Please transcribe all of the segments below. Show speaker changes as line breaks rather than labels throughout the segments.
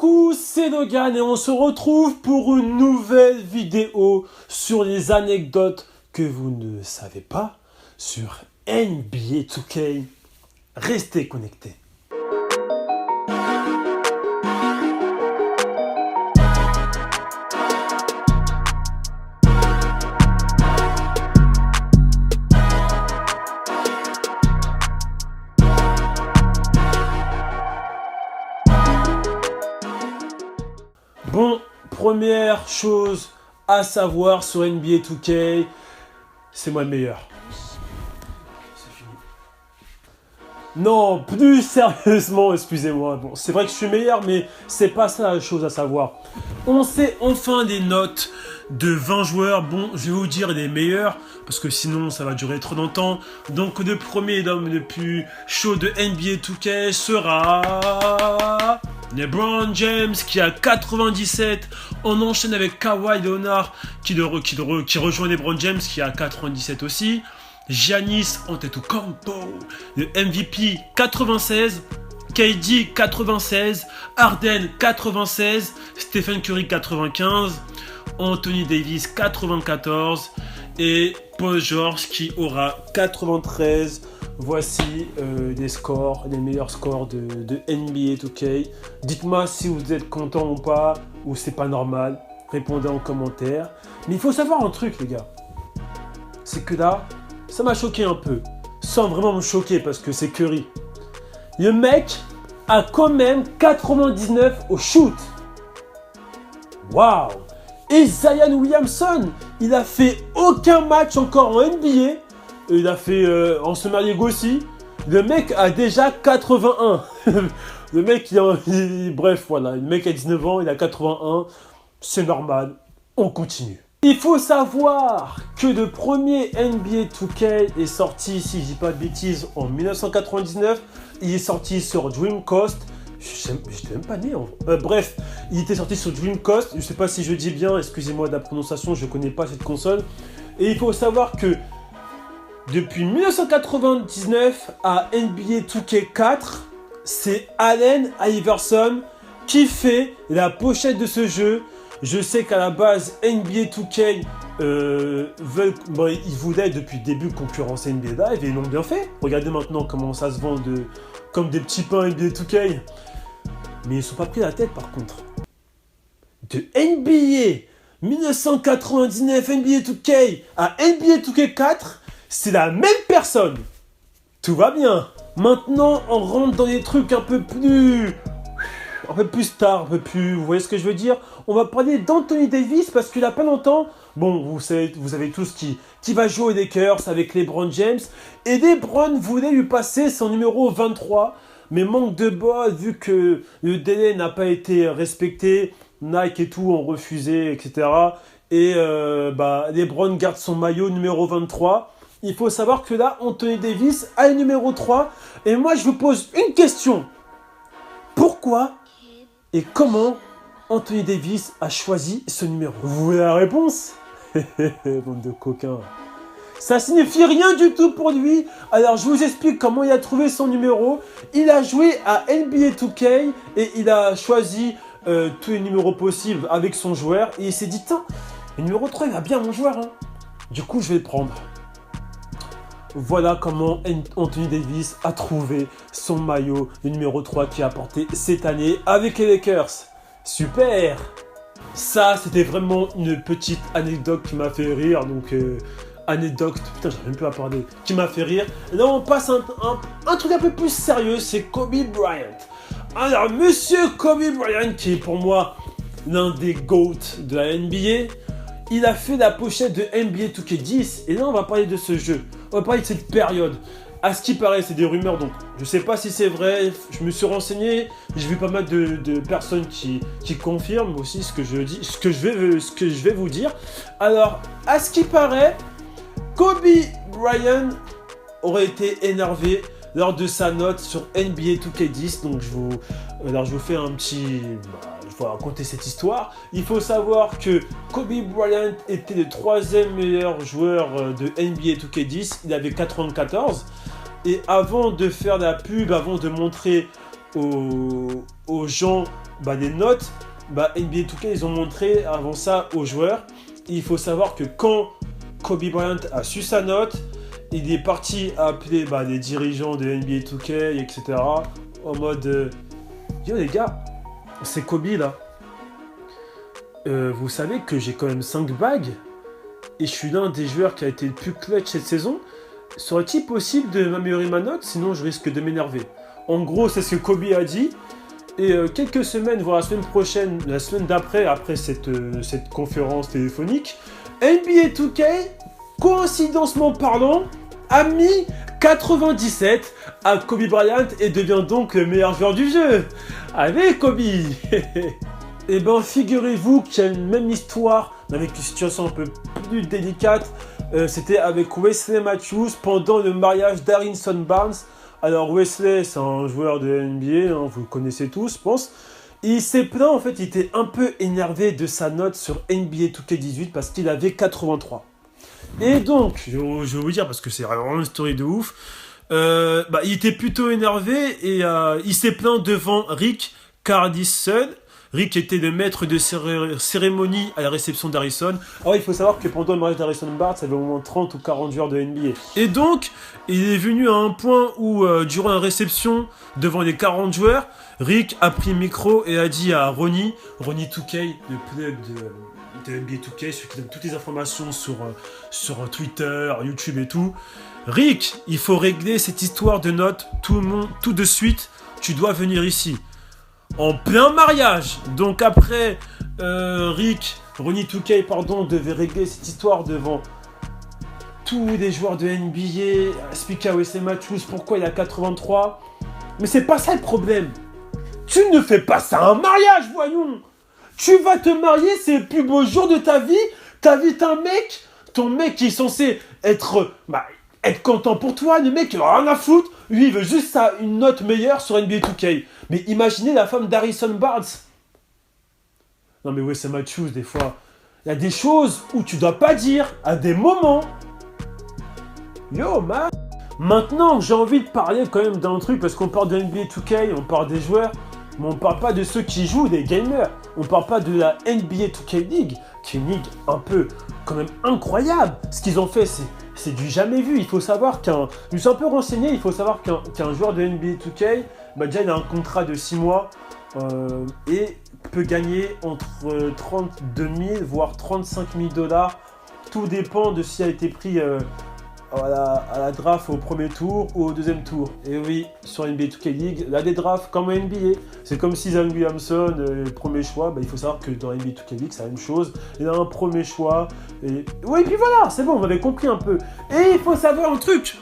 Coucou, c'est Logan et on se retrouve pour une nouvelle vidéo sur les anecdotes que vous ne savez pas sur NBA 2K. Restez connectés. Bon, première chose à savoir sur NBA 2K, c'est moi le meilleur. C'est fini. Non, plus sérieusement, excusez-moi. Bon, c'est vrai que je suis meilleur, mais c'est pas ça la chose à savoir. On sait enfin des notes de 20 joueurs. Bon, je vais vous dire les meilleurs, parce que sinon ça va durer trop longtemps. Donc le premier homme le plus chaud de NBA 2K sera LeBron James qui a 97. On enchaîne avec Kawhi Leonard qui rejoint LeBron James qui a 97 aussi. Giannis Antetokounmpo, le MVP 96. KD 96. Harden 96. Stephen Curry 95. Anthony Davis 94. Et Paul George qui aura 93. Voici les meilleurs scores de NBA 2K. Dites-moi si vous êtes content ou pas, ou c'est pas normal. Répondez en commentaire. Mais il faut savoir un truc, les gars. C'est que là, ça m'a choqué un peu. Sans vraiment me choquer, parce que c'est Curry. Le mec a quand même 99 au shoot. Waouh! Et Zion Williamson, il a fait aucun match encore en NBA. Il a fait en Summer League aussi. Le mec a déjà 81. Le mec, bref, voilà. Le mec a 19 ans, il a 81. C'est normal. On continue. Il faut savoir que le premier NBA 2K est sorti, si je dis pas de bêtises, en 1999. Il est sorti sur Dreamcast. Je n'étais même pas né. Bref, il était sorti sur Dreamcast. Je ne sais pas si je dis bien, excusez-moi de la prononciation, je ne connais pas cette console. Et il faut savoir que depuis 1999 à NBA 2K4, c'est Allen Iverson qui fait la pochette de ce jeu. Je sais qu'à la base, NBA 2K ils voulaient depuis le début concurrencer NBA Live et ils l'ont bien fait. Regardez maintenant comment ça se vend comme des petits pains NBA 2K. Mais ils ne sont pas pris la tête par contre. De NBA 1999 NBA 2K à NBA 2K4, c'est la même personne. Tout va bien. Maintenant, on rentre dans des trucs un peu plus stars, vous voyez ce que je veux dire? On va parler d'Anthony Davis parce qu'il a pas longtemps, bon, vous savez tous qui va jouer aux Lakers avec LeBron James. Et LeBron voulait lui passer son numéro 23, mais manque de bol, vu que le délai n'a pas été respecté, Nike et tout ont refusé, etc. Et LeBron garde son maillot numéro 23. Il faut savoir que là, Anthony Davis a le numéro 3. Et moi, je vous pose une question. Pourquoi et comment Anthony Davis a choisi ce numéro? Vous voulez la réponse? Bande de coquins. Ça signifie rien du tout pour lui. Alors, je vous explique comment il a trouvé son numéro. Il a joué à NBA 2K et il a choisi tous les numéros possibles avec son joueur. Et il s'est dit, tiens, le numéro 3, il va bien mon joueur. Hein. Du coup, je vais le prendre. Voilà comment Anthony Davis a trouvé son maillot, le numéro 3 qu'il a porté cette année avec les Lakers. Super! Ça, c'était vraiment une petite anecdote qui m'a fait rire. Donc, anecdote, putain, j'arrive même plus à parler, qui m'a fait rire. Et là, on passe un truc un peu plus sérieux, c'est Kobe Bryant. Alors, monsieur Kobe Bryant, qui est pour moi l'un des GOAT de la NBA, il a fait la pochette de NBA 2K10 et là on va parler de ce jeu, on va parler de cette période. À ce qui paraît, c'est des rumeurs, donc je sais pas si c'est vrai, je me suis renseigné, j'ai vu pas mal de personnes qui confirment aussi ce que je vais vous dire. Alors, à ce qui paraît, Kobe Bryant aurait été énervé lors de sa note sur NBA 2K10, donc je vous fais un petit... Je vais raconter cette histoire. Il faut savoir que Kobe Bryant était le 3e meilleur joueur de NBA 2K10. Il avait 94. Et avant de faire la pub, avant de montrer aux gens des notes, NBA 2K, ils ont montré avant ça aux joueurs. Il faut savoir que quand Kobe Bryant a su sa note, il est parti appeler les dirigeants de NBA 2K, etc. En mode yo les gars, c'est Kobe là. Vous savez que j'ai quand même 5 bagues et je suis l'un des joueurs qui a été le plus clutch cette saison. Serait-il possible de m'améliorer ma note? Sinon je risque de m'énerver. En gros, c'est ce que Kobe a dit. Et quelques semaines, voire la semaine prochaine, la semaine d'après, après cette conférence téléphonique, NBA 2K, coïncidemment parlant, a mis 97 à Kobe Bryant et devient donc le meilleur joueur du jeu. Allez Kobe. Et figurez-vous qu'il y a une même histoire, mais avec une situation un peu plus délicate. C'était avec Wesley Matthews pendant le mariage d'Harrison Barnes. Alors Wesley, c'est un joueur de NBA, vous le connaissez tous, je pense. Il s'est plaint, en fait, il était un peu énervé de sa note sur NBA 2K18 parce qu'il avait 83. Et donc, je vais vous dire, parce que c'est vraiment une story de ouf, il était plutôt énervé et il s'est plaint devant Rick Carlisle. Rick était le maître de cérémonie à la réception d'Harrison. Alors il faut savoir que pendant le mariage d'Harrison Barnes, il y avait au moins 30 ou 40 joueurs de NBA. Et donc, il est venu à un point où, durant la réception, devant les 40 joueurs, Rick a pris le micro et a dit à Ronnie 2K, le plug de NBA 2K, celui qui donne toutes les informations sur Twitter, YouTube et tout. Rick, il faut régler cette histoire de notes tout de suite, tu dois venir ici. En plein mariage. Donc après, Ronnie 2K, devait régler cette histoire devant tous les joueurs de NBA, expliquer à Wesley Matthews pourquoi il a 83. Mais c'est pas ça le problème. Tu ne fais pas ça à un mariage, voyons. Tu vas te marier, c'est le plus beau jour de ta vie. T'invites un mec, ton mec qui est censé être content pour toi, le mec il a rien à foutre. Lui, il veut juste une note meilleure sur NBA 2K. Mais imaginez la femme d'Harrison Barnes. Non mais Wesley Matthews, des fois, il y a des choses où tu dois pas dire à des moments. Yo, man. Maintenant, j'ai envie de parler quand même d'un truc, parce qu'on parle de NBA 2K, on parle des joueurs, mais on parle pas de ceux qui jouent, des gamers. On parle pas de la NBA 2K League, qui est une ligue un peu, quand même, incroyable. Ce qu'ils ont fait, c'est du jamais vu. Il faut savoir je me suis un peu renseigné, il faut savoir qu'un joueur de NBA 2K, déjà il a un contrat de 6 mois et peut gagner entre 32 000 voire 35 000 $. Tout dépend de s'il a été pris à la draft au premier tour ou au deuxième tour. Et oui, sur NBA 2K League, il y a des drafts comme en NBA. C'est comme si Zion Williamson, premier choix, il faut savoir que dans NBA 2K League, c'est la même chose. Il a un premier choix. Et oui, puis voilà, c'est bon, vous avez compris un peu. Et il faut savoir un truc,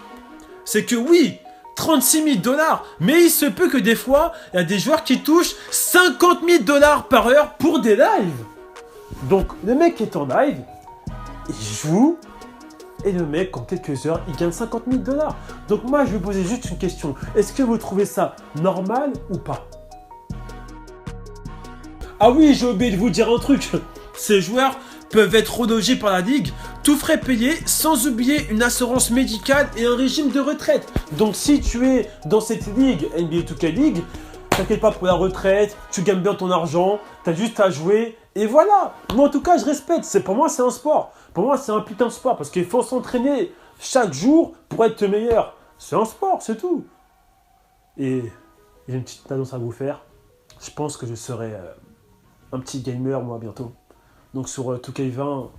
c'est que oui, 36 000 $, mais il se peut que des fois, il y a des joueurs qui touchent 50 000 $ par heure pour des lives. Donc, le mec est en live, il joue, et le mec, en quelques heures, il gagne 50 000 $. Donc moi, je vais vous poser juste une question. Est-ce que vous trouvez ça normal ou pas? Ah oui, j'ai oublié de vous dire un truc. Ces joueurs peuvent être relogés par la ligue, tout frais payés, sans oublier une assurance médicale et un régime de retraite. Donc si tu es dans cette ligue, NBA 2K League, t'inquiète pas pour la retraite, tu gagnes bien ton argent, t'as juste à jouer, et voilà. Moi en tout cas, je respecte, pour moi c'est un sport. Pour moi c'est un putain de sport, parce qu'il faut s'entraîner chaque jour pour être meilleur. C'est un sport, c'est tout. Et j'ai une petite annonce à vous faire. Je pense que je serai un petit gamer moi bientôt. Donc sur 2K20,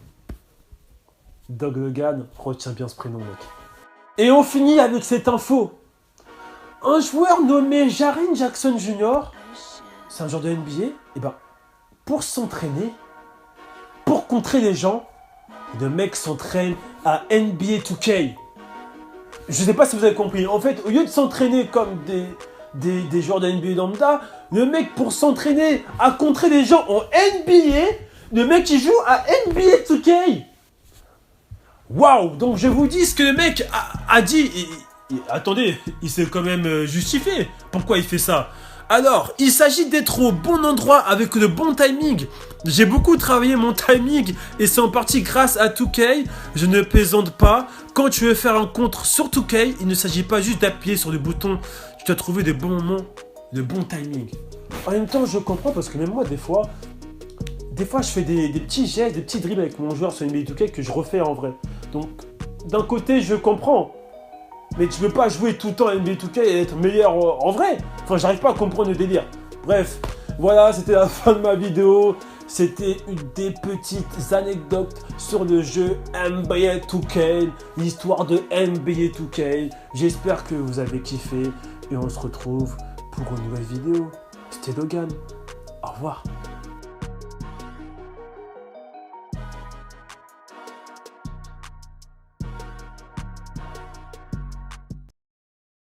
Doug Logan, retiens bien ce prénom mec. Et on finit avec cette info. Un joueur nommé Jaren Jackson Jr., c'est un joueur de NBA, et pour s'entraîner, pour contrer les gens, le mec s'entraîne à NBA 2K. Je sais pas si vous avez compris. En fait, au lieu de s'entraîner comme des joueurs de NBA lambda, le mec pour s'entraîner à contrer les gens en NBA, le mec il joue à NBA 2K. Waouh. Donc je vous dis ce que le mec a dit. Attendez, il s'est quand même justifié. Pourquoi il fait ça? Alors, il s'agit d'être au bon endroit avec le bon timing. J'ai beaucoup travaillé mon timing et c'est en partie grâce à 2K. Je ne plaisante pas. Quand tu veux faire un contre sur 2K, il ne s'agit pas juste d'appuyer sur le bouton. Tu dois trouver des bons moments le bon timing. En même temps, je comprends parce que même moi, des fois, je fais des petits gestes, des petits dribbles avec mon joueur sur NBA 2K que je refais en vrai. Donc, d'un côté, je comprends. Mais tu peux pas jouer tout le temps à NBA 2K et être meilleur en vrai. Enfin, j'arrive pas à comprendre le délire. Bref, voilà, c'était la fin de ma vidéo. C'était des petites anecdotes sur le jeu NBA 2K, l'histoire de NBA 2K. J'espère que vous avez kiffé et on se retrouve pour une nouvelle vidéo. C'était Logan. Au revoir.